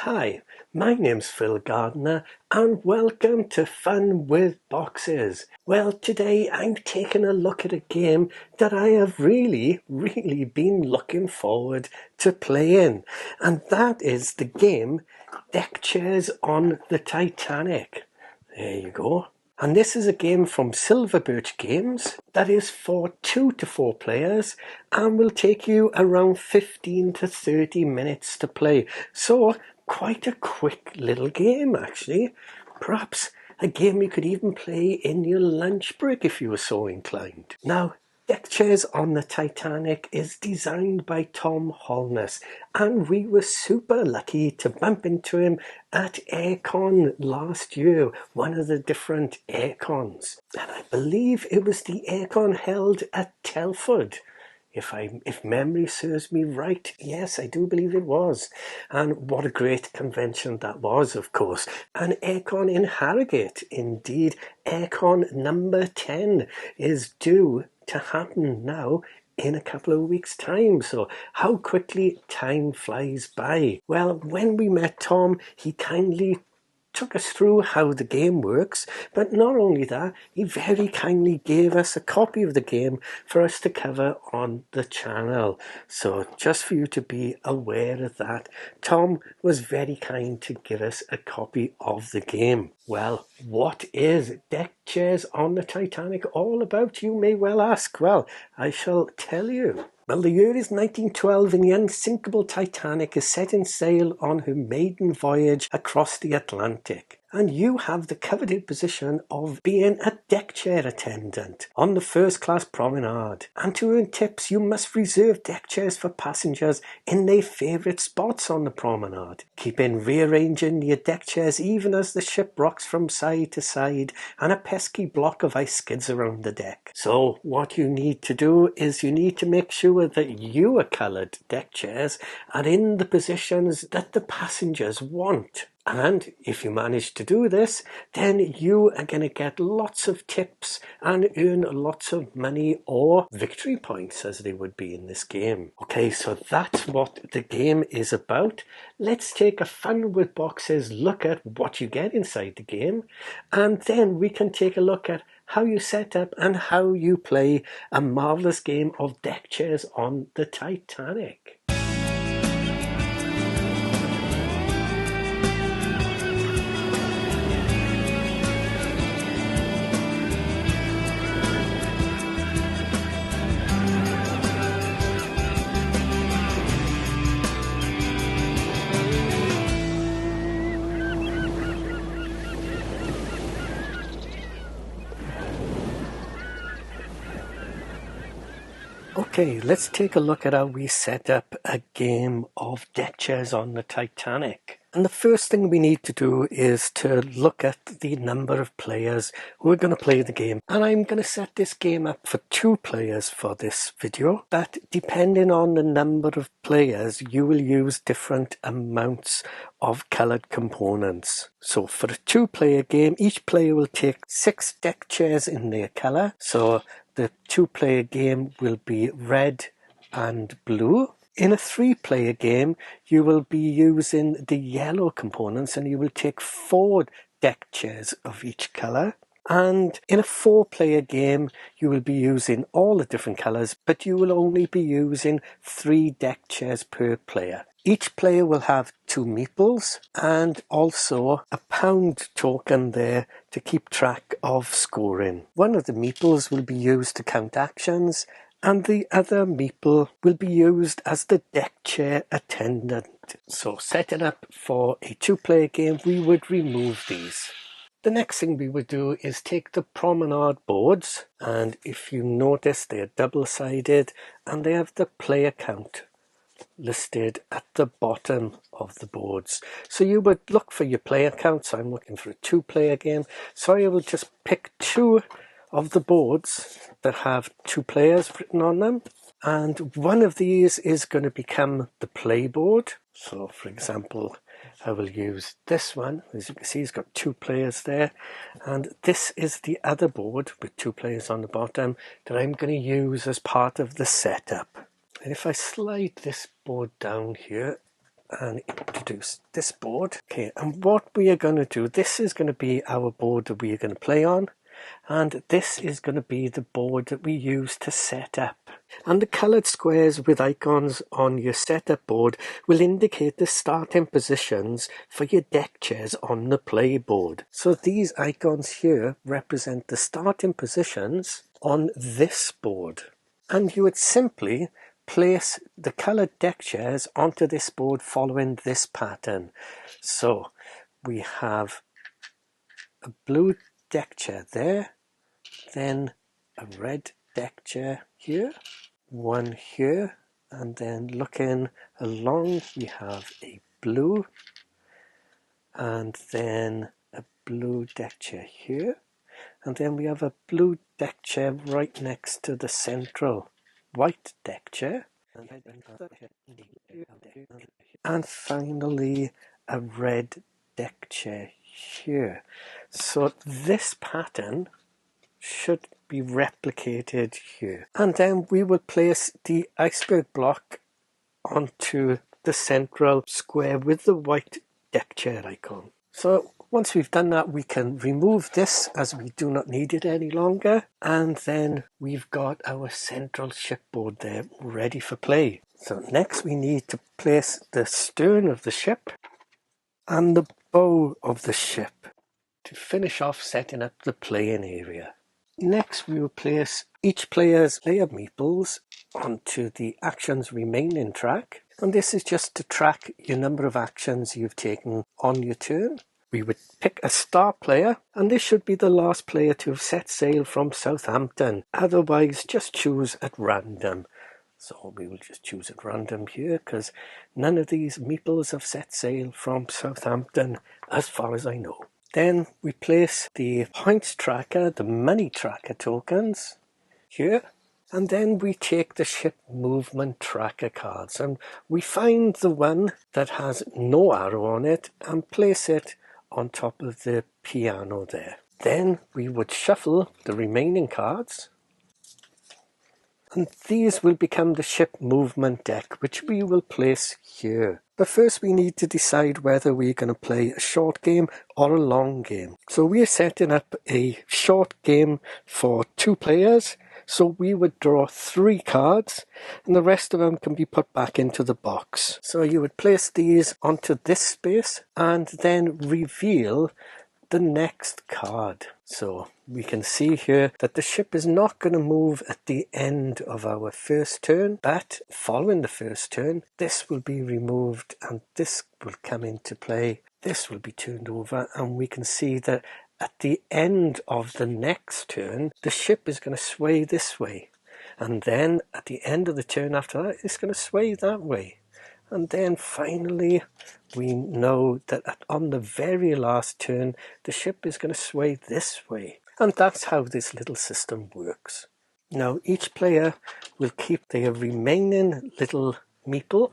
Hi, my name's Phil Gardner and welcome to Fun with Boxes. Well, today I'm taking a look at a game that I have really been looking forward to playing, and that is the game Deckchairs on the Titanic. There you go. And this is a game from Birch Games that is for 2 to 4 players and will take you around 15 to 30 minutes to play. So quite a quick little game actually. Perhaps a game you could even play in your lunch break if you were so inclined. Now, Deckchairs on the Titanic is designed by Holness, and we were super lucky to bump into him at Aircon last year, one of the different Aircons. And I believe it was the Aircon held at Telford. If memory serves me right, yes, I do believe it was. And what a great convention that was, of course. And Aircon in Harrogate, indeed, Aircon number 10 is due to happen now in a couple of weeks' time. So how quickly time flies by. Well, when we met Tom, he kindly took us through how the game works, but not only that, he very kindly gave us a copy of the game for us to cover on the channel. So just for you to be aware of that, Tom was very kind to give us a copy of the game. Well, what is Deckchairs on the Titanic all about, you may well ask? Well, I shall tell you. Well, the year is 1912 and the unsinkable Titanic is setting sail on her maiden voyage across the Atlantic. And you have the coveted position of being a deckchair attendant on the first class promenade. And to earn tips, you must reserve deckchairs for passengers in their favourite spots on the promenade. Keep in rearranging your deckchairs even as the ship rocks from side to side and a pesky block of ice skids around the deck. So what you need to do is you need to make sure that your coloured deckchairs are in the positions that the passengers want. And if you manage to do this, then you are going to get lots of tips and earn lots of money, or victory points as they would be in this game. Okay, so that's what the game is about. Let's take a Fun with Boxes look at what you get inside the game, and then we can take a look at how you set up and how you play a marvellous game of Deckchairs on the Titanic. Okay, let's take a look at how we set up a game of Deckchairs on the Titanic. And the first thing we need to do is to look at the number of players who are going to play the game. And I'm going to set this game up for 2 players for this video. But depending on the number of players, you will use different amounts of coloured components. So for a 2-player game, each player will take 6 deckchairs in their colour. So the 2-player game will be red and blue. In a 3-player game, you will be using the yellow components and you will take 4 deckchairs of each colour. And in a 4-player game, you will be using all the different colours, but you will only be using 3 deckchairs per player. Each player will have 2 meeples and also a pound token there to keep track of scoring. One of the meeples will be used to count actions, and the other meeple will be used as the deckchair attendant. So setting up for a 2-player game, we would remove these. The next thing we would do is take the promenade boards, and if you notice they're double-sided and they have the player count listed at the bottom of the boards. So you would look for your player count. So I'm looking for a 2-player game. So I will just pick 2 of the boards that have 2 players written on them. And one of these is going to become the play board. So for example, I will use this one. As you can see, it's got 2 players there. And this is the other board with 2 players on the bottom that I'm going to use as part of the setup. And if I slide this board down here, and introduce this board. Okay, and what we are going to do, this is going to be our board that we are going to play on, and this is going to be the board that we use to set up. And the coloured squares with icons on your setup board will indicate the starting positions for your deck chairs on the play board. So these icons here represent the starting positions on this board. And you would simply place the coloured deck chairs onto this board following this pattern. So we have a blue deck chair there, then a red deck chair here, one here, and then looking along we have a blue, and then a blue deck chair here, and then we have a blue deck chair right next to the central white deck chair, and finally a red deck chair here. So this pattern should be replicated here, and then we will place the iceberg block onto the central square with the white deck chair icon. So once we've done that, we can remove this as we do not need it any longer, and then we've got our central shipboard there ready for play. So next we need to place the stern of the ship and the bow of the ship to finish off setting up the playing area. Next we will place each player's layer meeples onto the actions remaining track, and this is just to track your number of actions you've taken on your turn. We would pick a star player, and this should be the last player to have set sail from Southampton. Otherwise just choose at random. So we will just choose at random here because none of these meeples have set sail from Southampton as far as I know. Then we place the points tracker, the money tracker tokens here, and then we take the ship movement tracker cards and we find the one that has no arrow on it and place it on top of the piano there. Then we would shuffle the remaining cards, and these will become the ship movement deck, which we will place here. But first we need to decide whether we're going to play a short game or a long game. So we're setting up a short game for 2 players. So we would draw 3 cards, and the rest of them can be put back into the box. So you would place these onto this space and then reveal the next card. So we can see here that the ship is not going to move at the end of our first turn, but following the first turn this will be removed and this will come into play. This will be turned over, and we can see that at the end of the next turn the ship is going to sway this way, and then at the end of the turn after that it's going to sway that way. And then finally we know that on the very last turn the ship is going to sway this way. And that's how this little system works. Now each player will keep their remaining little meeple,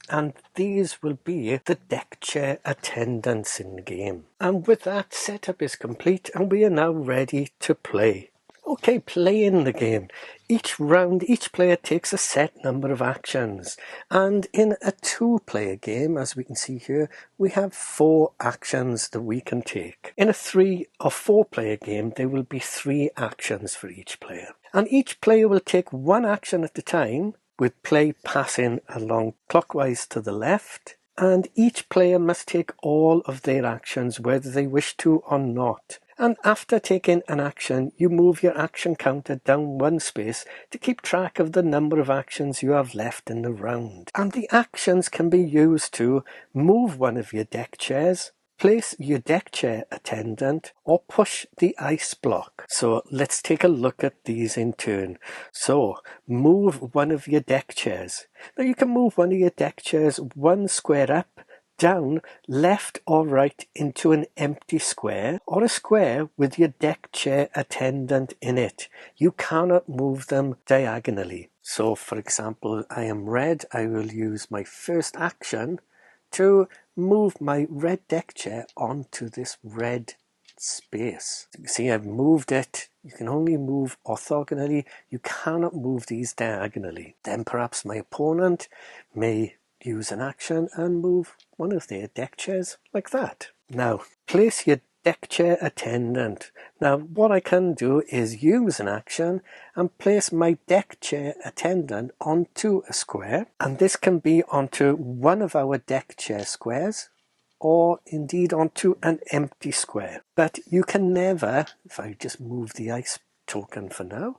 and these will be the deck chair attendants in the game. And with that, setup is complete and we are now ready to play. Okay, playing the game. Each round, each player takes a set number of actions. And in a 2-player game, as we can see here, we have 4 actions that we can take. In a 3 or 4-player game, there will be 3 actions for each player. And each player will take 1 action at a time, with play passing along clockwise to the left. And each player must take all of their actions, whether they wish to or not. And after taking an action, you move your action counter down 1 space to keep track of the number of actions you have left in the round. And the actions can be used to move one of your deck chairs, place your deck chair attendant, or push the ice block. So let's take a look at these in turn. So move one of your deck chairs. Now you can move one of your deck chairs 1 square up, down, left or right into an empty square, or a square with your deck chair attendant in it. You cannot move them diagonally. So for example, I am red. I will use my first action to move my red deck chair onto this red space. So you can see I've moved it. You can only move orthogonally. You cannot move these diagonally. Then perhaps my opponent may use an action and move one of their deck chairs like that. Now, place your deck chair attendant. Now, what I can do is use an action and place my deck chair attendant onto a square, and this can be onto one of our deck chair squares, or indeed onto an empty square. But you can never, if I just move the ice token for now,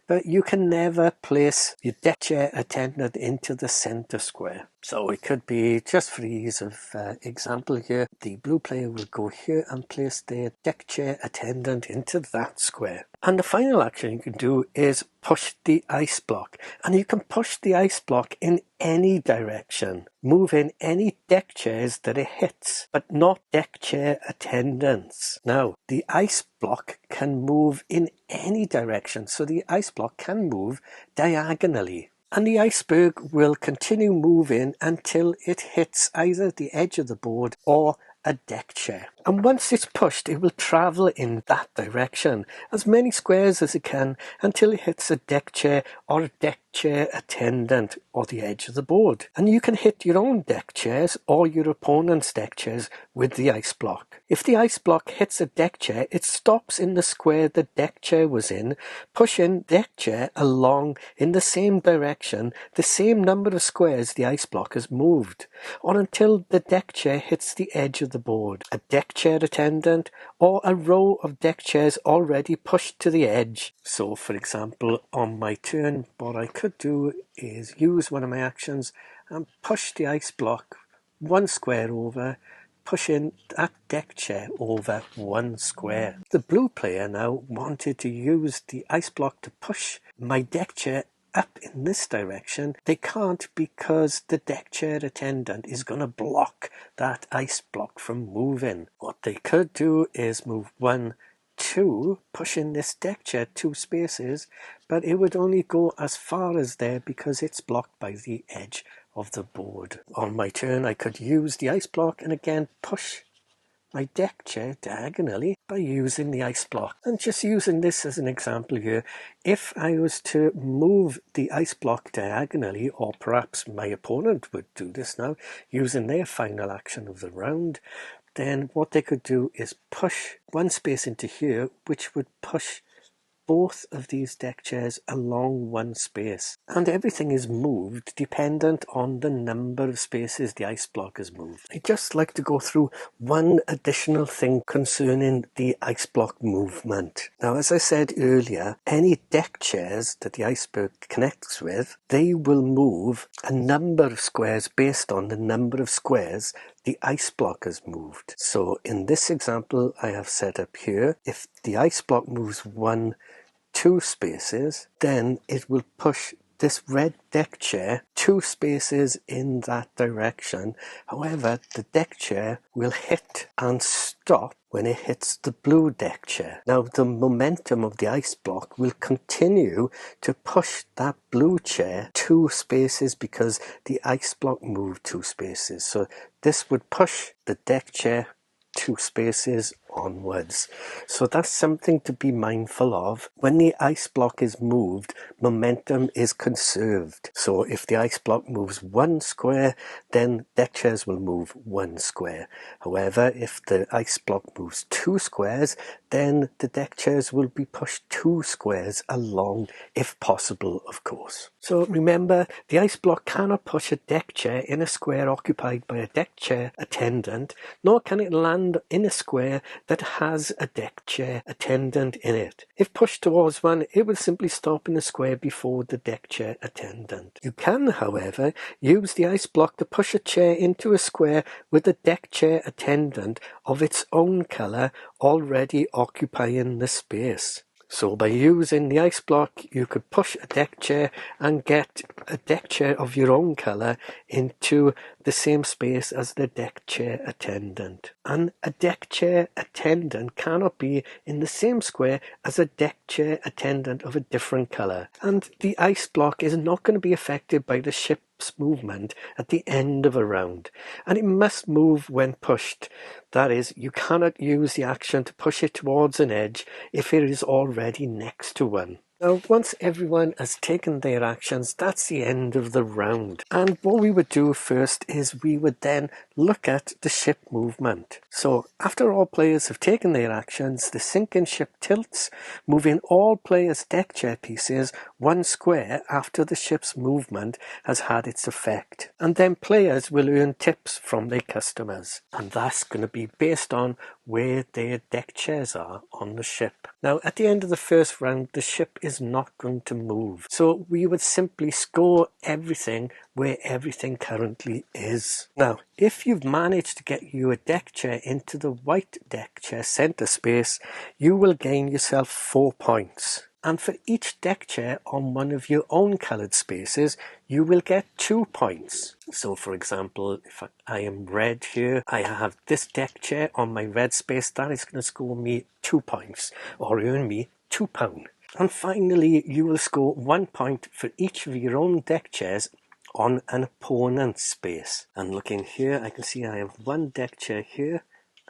but you can never place your deck chair attendant into the center square. So it could be, just for ease of example here, the blue player will go here and place their deck chair attendant into that square. And the final action you can do is push the ice block. And you can push the ice block in any direction, moving any deck chairs that it hits, but not deck chair attendants. Now, the ice block can move in any direction, so the ice block can move diagonally. And the iceberg will continue moving until it hits either the edge of the board or a deck chair. And once it's pushed, it will travel in that direction, as many squares as it can, until it hits a deck chair or a deck chair attendant or the edge of the board. And you can hit your own deck chairs or your opponent's deck chairs with the ice block. If the ice block hits a deck chair, it stops in the square the deck chair was in, pushing deck chair along in the same direction, the same number of squares the ice block has moved, or until the deck chair hits the edge of the board. A deck chair attendant or a row of deck chairs already pushed to the edge. So for example, on my turn, what I could do is use one of my actions and push the ice block one square over, pushing that deck chair over one square. The blue player now wanted to use the ice block to push my deck chair up in this direction. They can't, because the deck chair attendant is going to block that ice block from moving. What they could do is move 1, 2, pushing this deck chair 2 spaces, but it would only go as far as there because it's blocked by the edge of the board. On my turn, I could use the ice block and again push my deck chair diagonally by using the ice block. And just using this as an example here, if I was to move the ice block diagonally, or perhaps my opponent would do this now using their final action of the round, then what they could do is push one space into here, which would push both of these deck chairs along one space, and everything is moved dependent on the number of spaces the ice block has moved. I'd just like to go through one additional thing concerning the ice block movement. Now, as I said earlier, any deck chairs that the iceberg connects with, they will move a number of squares based on the number of squares the ice block has moved. So in this example I have set up here, if the ice block moves 1, 2 spaces, then it will push this red deck chair 2 spaces in that direction. However, the deck chair will hit and stop when it hits the blue deck chair. Now, the momentum of the ice block will continue to push that blue chair 2 spaces because the ice block moved 2 spaces. So this would push the deck chair 2 spaces onwards. So that's something to be mindful of. When the ice block is moved, momentum is conserved. So if the ice block moves 1 square, then deck chairs will move 1 square. However, if the ice block moves 2 squares, then the deck chairs will be pushed 2 squares along, if possible, of course. So remember, the ice block cannot push a deck chair in a square occupied by a deck chair attendant, nor can it land in a square that has a deck chair attendant in it. If pushed towards one, it will simply stop in the square before the deck chair attendant. You can, however, use the ice block to push a chair into a square with a deck chair attendant of its own colour already occupying the space. So by using the ice block, you could push a deck chair and get a deck chair of your own colour into the same space as the deck chair attendant. And a deck chair attendant cannot be in the same square as a deck chair attendant of a different colour. And the ice block is not going to be affected by the ship's movement at the end of a round. And it must move when pushed. That is, you cannot use the action to push it towards an edge if it is already next to one. Now, once everyone has taken their actions, that's the end of the round. And what we would do first is we would then look at the ship movement. So after all players have taken their actions, the sinking ship tilts, moving all players' deck chair pieces 1 square after the ship's movement has had its effect. And then players will earn tips from their customers. And that's going to be based on where their deck chairs are on the ship. Now, at the end of the first round, the ship is not going to move. So we would simply score everything where everything currently is. Now, if you've managed to get your deck chair into the white deck chair center space, you will gain yourself 4 points. And for each deck chair on one of your own coloured spaces, you will get 2 points. So for example, if I am red here, I have this deck chair on my red space, that is going to score me 2 points, or earn me £2. And finally, you will score 1 point for each of your own deck chairs on an opponent's space. And looking here, I can see I have 1 deck chair here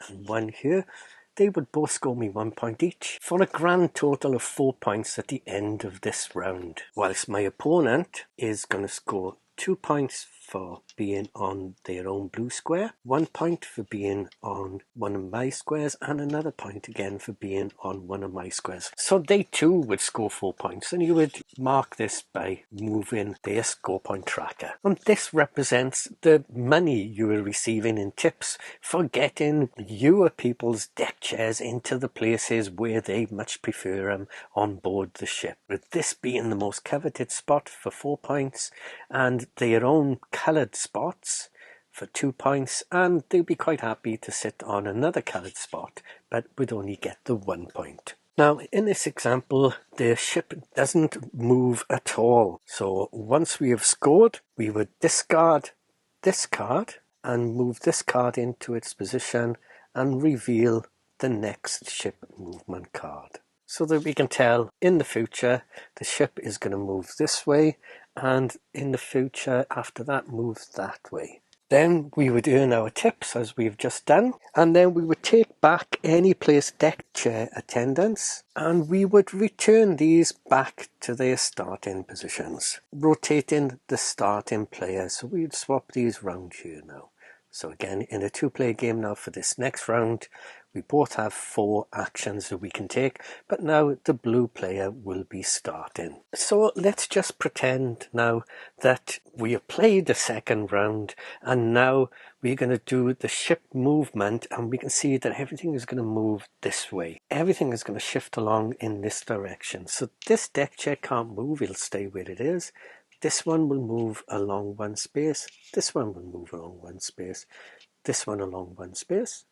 and 1 here. They would both score me 1 point each, for a grand total of 4 points at the end of this round. Whilst my opponent is going to score 2 points for being on their own blue square, 1 point for being on one of my squares, and another point again for being on one of my squares. So they too would score 4 points, and you would mark this by moving their score point tracker. And this represents the money you are receiving in tips for getting your people's deck chairs into the places where they much prefer them on board the ship. With this being the most coveted spot for 4 points, and their own coloured spots for 2 points, and they'd be quite happy to sit on another coloured spot, but would only get the 1 point. Now, in this example, the ship doesn't move at all. So once we have scored, we would discard this card and move this card into its position and reveal the next ship movement card, so that we can tell in the future the ship is going to move this way, and in the future after that moves that way. Then we would earn our tips as we've just done, and then we would take back any placed deck chair attendants, and we would return these back to their starting positions, rotating the starting players. So we'd swap these round here now. So again, in a 2-player game now for this next round, we both have 4 actions that we can take, but now the blue player will be starting. So let's just pretend now that we have played the second round, and now we're going to do the ship movement, and we can see that everything is going to move this way. Everything is going to shift along in this direction. So this deck chair can't move, it'll stay where it is. This one will move along 1 space, this one will move along 1 space, this one along 1 space,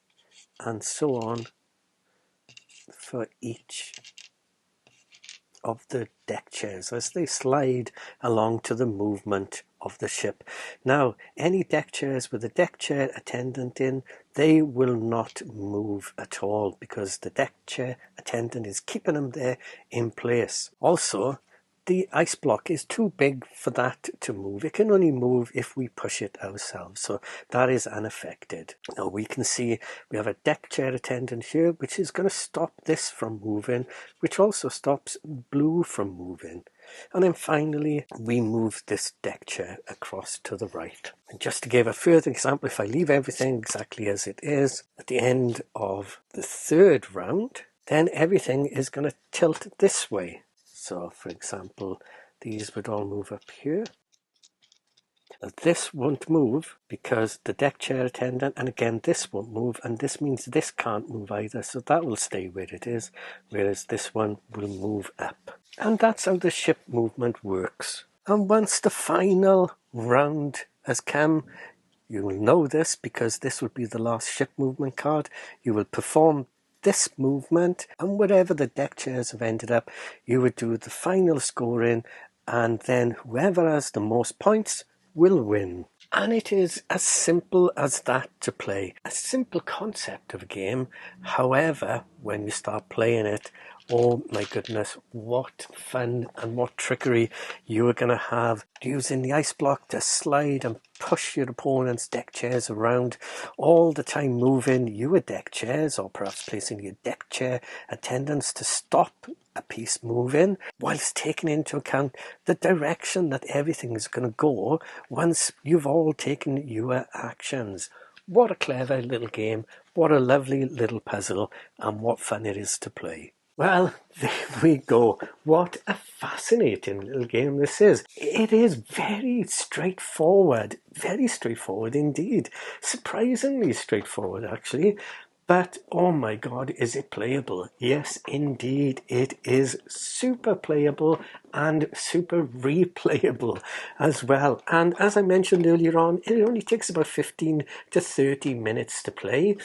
and so on for each of the deck chairs as they slide along to the movement of the ship. Now, any deck chairs with a deck chair attendant in, they will not move at all, because the deck chair attendant is keeping them there in place. Also, the ice block is too big for that to move. It can only move if we push it ourselves, so that is unaffected. Now we can see we have a deck chair attendant here, which is going to stop this from moving, which also stops blue from moving. And then finally we move this deck chair across to the right. And just to give a further example, if I leave everything exactly as it is, at the end of the third round, then everything is going to tilt this way. So, for example, these would all move up here. Now, this won't move because the deck chair attendant, and again this won't move, and this means this can't move either, so that will stay where it is, whereas this one will move up. And that's how the ship movement works. And once the final round has come, you will know this because this will be the last ship movement card. You will perform this movement, and whatever the deck chairs have ended up, you would do the final scoring, and then whoever has the most points will win. And it is as simple as that to play. A simple concept of a game. However, when you start playing it, Oh my goodness, what fun and what trickery you are going to have using the ice block to slide and push your opponent's deck chairs around, all the time moving your deck chairs, or perhaps placing your deck chair attendants to stop a piece moving, whilst taking into account the direction that everything is going to go once you've all taken your actions. What a clever little game, what a lovely little puzzle, and what fun it is to play. Well, there we go. What a fascinating little game this is. It is very straightforward indeed. Surprisingly straightforward, actually. But, oh my God, is it playable? Yes, indeed, it is super playable and super replayable as well. And as I mentioned earlier on, it only takes about 15 to 30 minutes to play.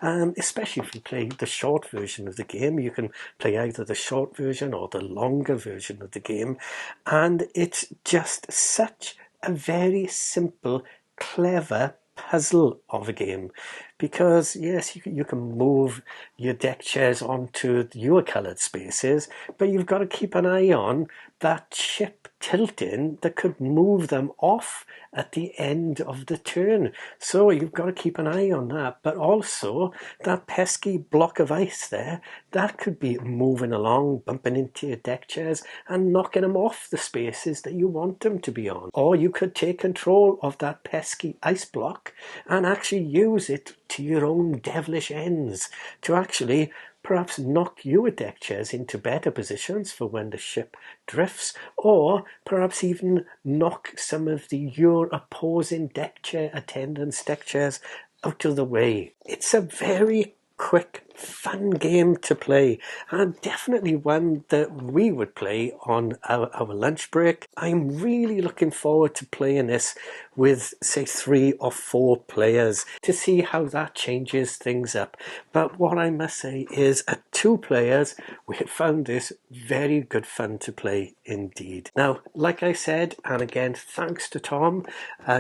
Especially if you play the short version of the game. You can play either the short version or the longer version of the game. And it's just such a very simple, clever puzzle of a game, because yes, you can move your deck chairs onto your coloured spaces, but you've got to keep an eye on that ship tilting that could move them off at the end of the turn. So you've got to keep an eye on that, but also that pesky block of ice there, that could be moving along, bumping into your deck chairs and knocking them off the spaces that you want them to be on. Or you could take control of that pesky ice block and actually use it to your own devilish ends to actually perhaps knock your deck chairs into better positions for when the ship drifts, or perhaps even knock some of your opposing deck chair attendants' deck chairs out of the way. It's a very quick, fun game to play, and definitely one that we would play on our lunch break. I'm really looking forward to playing this with, say, 3 or 4 players to see how that changes things up. But what I must say is, at 2 players, we have found this very good fun to play indeed. Now, like I said, and again, thanks to Tom,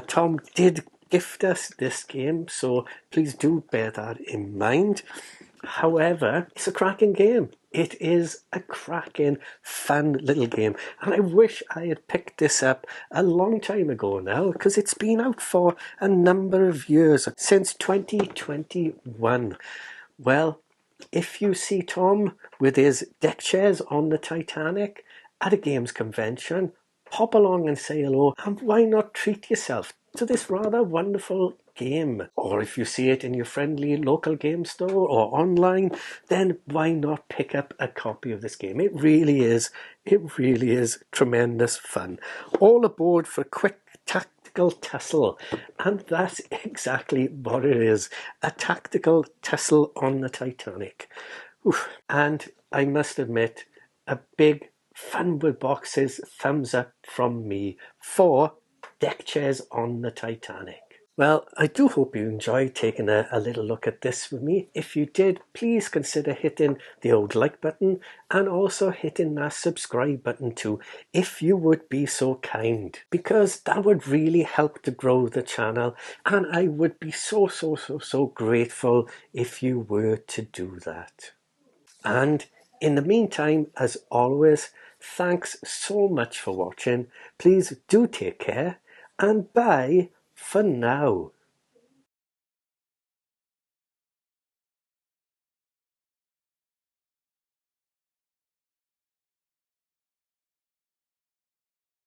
Tom did gift us this game, so please do bear that in mind. However, it's a cracking game. It is a cracking, fun little game. And I wish I had picked this up a long time ago now, because it's been out for a number of years, since 2021. Well, if you see Tom with his deck chairs on the Titanic at a games convention, pop along and say hello, and why not treat yourself to this rather wonderful game. Or if you see it in your friendly local game store or online, then why not pick up a copy of this game? It really is tremendous fun. All aboard for a quick tactical tussle, and that's exactly what it is, a tactical tussle on the Titanic. Oof. And I must admit, a big Fun with Boxes thumbs up from me for Deckchairs on the Titanic. Well, I do hope you enjoyed taking a little look at this with me. If you did, please consider hitting the old like button and also hitting that subscribe button too, if you would be so kind, because that would really help to grow the channel, and I would be so grateful if you were to do that. And in the meantime, as always, thanks so much for watching. Please do take care, and bye for now.